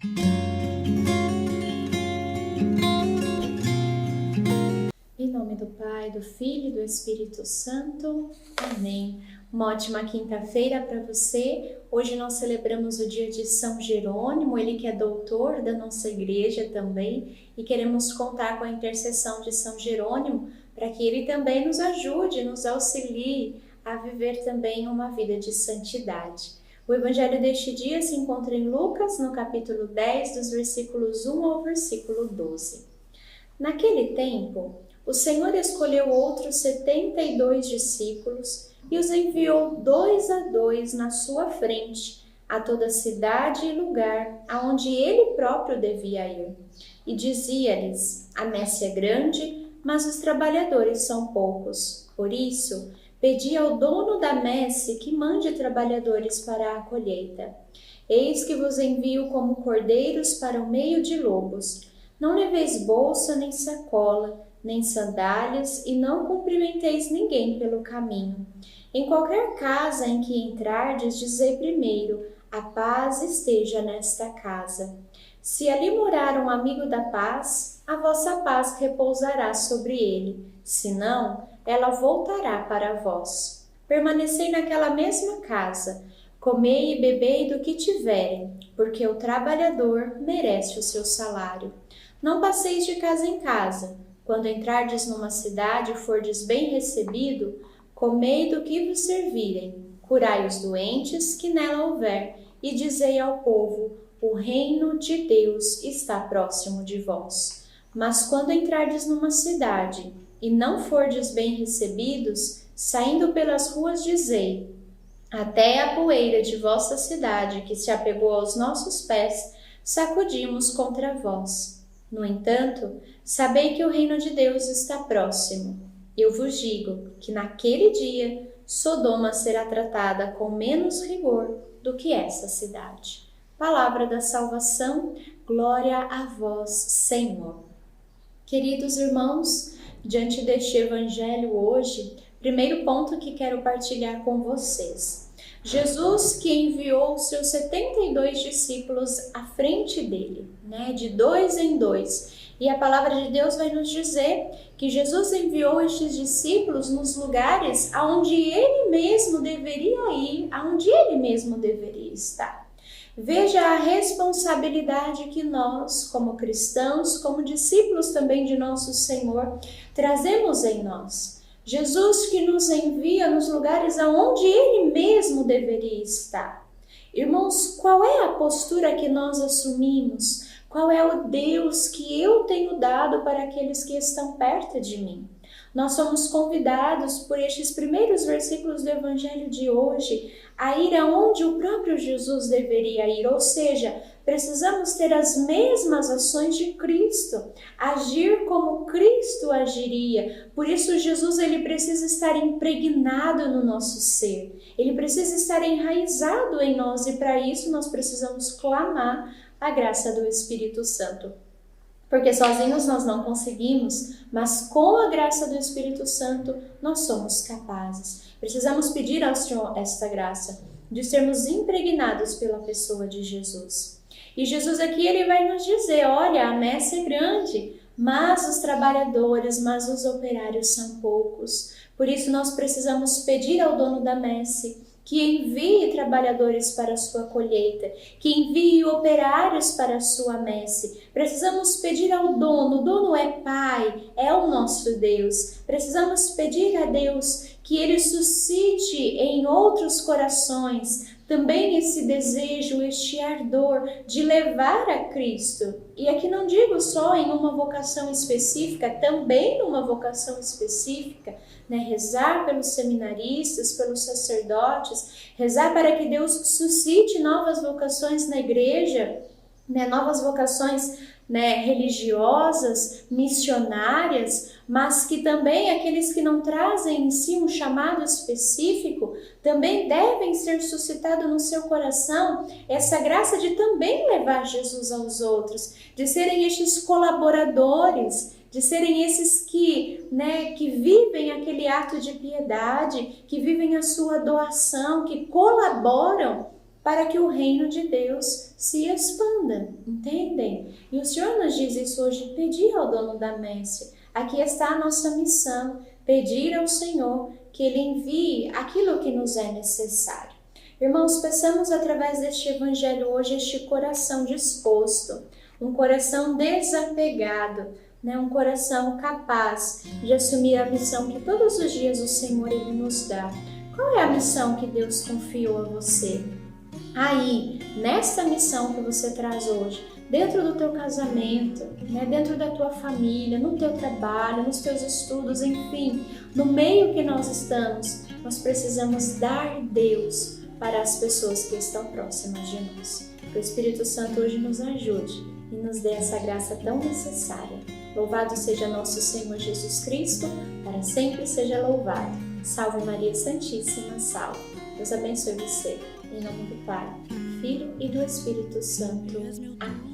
Em nome do Pai, do Filho e do Espírito Santo. Amém. Uma ótima quinta-feira para você. Hoje nós celebramos o dia de São Jerônimo, ele que é doutor da nossa igreja também, e queremos contar com a intercessão de São Jerônimo para que ele também nos ajude, nos auxilie a viver também uma vida de santidade. O evangelho deste dia se encontra em Lucas, no capítulo 10, dos versículos 1 ao versículo 12. Naquele tempo, o Senhor escolheu outros 72 discípulos e os enviou 2 a 2 na sua frente, a toda cidade e lugar aonde ele próprio devia ir. E dizia-lhes: a messe é grande, mas os trabalhadores são poucos. Por isso, pedi ao dono da messe que mande trabalhadores para a colheita. Eis que vos envio como cordeiros para o meio de lobos. Não leveis bolsa nem sacola, nem sandálias, e não cumprimenteis ninguém pelo caminho. Em qualquer casa em que entrardes, dizei primeiro: a paz esteja nesta casa. Se ali morar um amigo da paz, a vossa paz repousará sobre ele. Se não, ela voltará para vós. Permanecei naquela mesma casa, comei e bebei do que tiverem, porque o trabalhador merece o seu salário. Não passeis de casa em casa. Quando entrardes numa cidade e fordes bem recebido, comei do que vos servirem, curai os doentes que nela houver, e dizei ao povo: o reino de Deus está próximo de vós. Mas quando entrardes numa cidade e não fordes bem recebidos, saindo pelas ruas dizei: até a poeira de vossa cidade, que se apegou aos nossos pés, sacudimos contra vós. No entanto, sabei que o reino de Deus está próximo. Eu vos digo que naquele dia Sodoma será tratada com menos rigor do que essa cidade. Palavra da salvação, glória a vós, Senhor. Queridos irmãos, diante deste evangelho hoje, primeiro ponto que quero partilhar com vocês. Jesus que enviou os seus 72 discípulos à frente dele, de 2 em 2. E a palavra de Deus vai nos dizer que Jesus enviou estes discípulos nos lugares aonde ele mesmo deveria ir, aonde ele mesmo deveria estar. Veja a responsabilidade que nós, como cristãos, como discípulos também de nosso Senhor, trazemos em nós. Jesus que nos envia nos lugares aonde ele mesmo deveria estar. Irmãos, qual é a postura que nós assumimos? Qual é o Deus que eu tenho dado para aqueles que estão perto de mim? Nós somos convidados por estes primeiros versículos do Evangelho de hoje a ir aonde o próprio Jesus deveria ir, ou seja, precisamos ter as mesmas ações de Cristo, agir como Cristo agiria. Por isso Jesus ele precisa estar impregnado no nosso ser, ele precisa estar enraizado em nós e para isso nós precisamos clamar a graça do Espírito Santo. Porque sozinhos nós não conseguimos, mas com a graça do Espírito Santo nós somos capazes. Precisamos pedir ao Senhor esta graça, de sermos impregnados pela pessoa de Jesus. E Jesus aqui ele vai nos dizer, olha, a messe é grande, mas os trabalhadores, mas os operários são poucos. Por isso nós precisamos pedir ao dono da messe que envie trabalhadores para a sua colheita, que envie operários para a sua messe. Precisamos pedir ao dono, o dono é Pai, é o nosso Deus. Precisamos pedir a Deus que ele suscite em outros corações também esse desejo, este ardor de levar a Cristo. E aqui não digo só em uma vocação específica, também numa vocação específica, rezar pelos seminaristas, pelos sacerdotes, rezar para que Deus suscite novas vocações na igreja, novas vocações religiosas, missionárias, mas que também aqueles que não trazem em si um chamado específico, também devem ser suscitado no seu coração essa graça de também levar Jesus aos outros, de serem estes colaboradores, de serem esses que vivem aquele ato de piedade, que vivem a sua doação, que colaboram para que o reino de Deus se expanda, entendem? E o Senhor nos diz isso hoje: pedir ao dono da messe. Aqui está a nossa missão, pedir ao Senhor que Ele envie aquilo que nos é necessário. Irmãos, peçamos através deste evangelho hoje este coração disposto, um coração desapegado, um coração capaz de assumir a missão que todos os dias o Senhor Ele nos dá. Qual é a missão que Deus confiou a você? Aí, nessa missão que você traz hoje, dentro do teu casamento, dentro da tua família, no teu trabalho, nos teus estudos, enfim, no meio que nós estamos, nós precisamos dar Deus para as pessoas que estão próximas de nós. Que o Espírito Santo hoje nos ajude e nos dê essa graça tão necessária. Louvado seja nosso Senhor Jesus Cristo, para sempre seja louvado. Salve Maria Santíssima, salve. Deus abençoe você. Em nome do Pai, do Filho e do Espírito Santo. Amém.